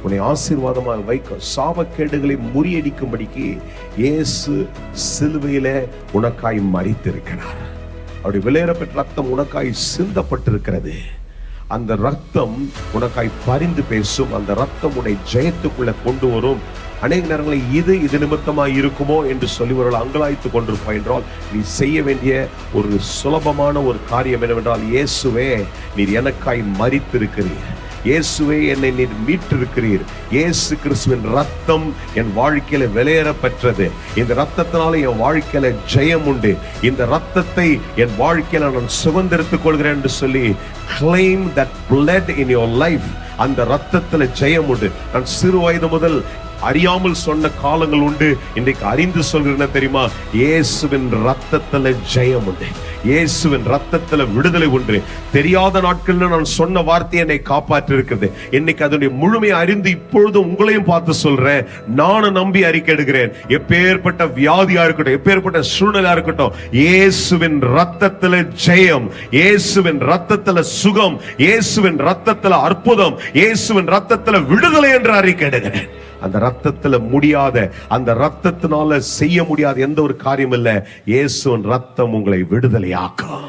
உன்னை ஆசீர்வாதமாக வைக்கும். சாபக்கேடுகளை முறியடிக்கும்படிக்கு இயேசு சிலுவையில உனக்காய் மரித்திருக்கிறார். அவருடைய விலையேறப்பெற்ற ரத்தம் உனக்காய் சிந்தப்பட்டிருக்கிறது. அந்த ரத்தம் உனக்காய் பரிந்து பேசும். அந்த ரத்தம் உன்னை ஜெயத்துக்குள்ள கொண்டு வரும். அநேக நேரங்களில் இது நிமித்தமாக இருக்குமோ என்று சொல்லிவர்கள் அங்கலாய்த்து கொண்டிருப்பாய் என்றால், நீ செய்ய வேண்டிய ஒரு சுலபமான ஒரு காரியம் என்னவென்றால், இயேசுவே நீர் எனக்காய் மரித்திருக்கிறீர், இயேசுவே என்னை நீர் மீட்டிருக்கிறீர், இயேசு கிறிஸ்துவின் ரத்தம் என் வாழ்க்கையில விலையேற பெற்றது, இந்த ரத்தத்தினால என் வாழ்க்கையில ஜெயம் உண்டு, இந்த ரத்தத்தை என் வாழ்க்கையில நான் சுதந்திரித்துக் கொள்கிறேன் என்று சொல்லி claim that blood in your life. அந்த ரத்தத்துல ஜெயம் உண்டு. நான் சிறு வயது முதல் அறியாமல் சொன்ன காலங்கள் உண்டு. இன்றைக்கு அறிந்து சொல்கிறேன் தெரியுமா, இயேசுவின் ரத்தத்துல ஜெயம் உண்டு, இயேசுவின் ரத்தத்துல விடுதலை உண்டு. தெரியாத நாட்கள்ல நான் சொன்ன வார்த்தை என்னை காப்பாற்றி இருக்கிறது. இன்னைக்கு அதனுடைய முழுமையை அறிந்து இப்பொழுது உங்களையும் பார்த்து சொல்றேன், நானும் நம்பி அறிக்கை எடுக்கிறேன். எப்பேற்பட்ட வியாதியா இருக்கட்டும், எப்பேற்பட்ட சூழ்நிலையா இருக்கட்டும், இயேசுவின் ரத்தத்துல ஜெயம், இயேசுவின் ரத்தத்துல சுகம், இயேசுவின் ரத்தத்துல அற்புதம், இயேசுவின் ரத்தத்துல விடுதலை என்று அறிக்கை எடுக்கிறேன். அந்த ரத்தத்துல முடியாத, அந்த ரத்தத்தினால செய்ய முடியாத எந்த ஒரு காரியம் இல்ல. இயேசுவின் ரத்தம் உங்களை விடுதலையாக்கும்.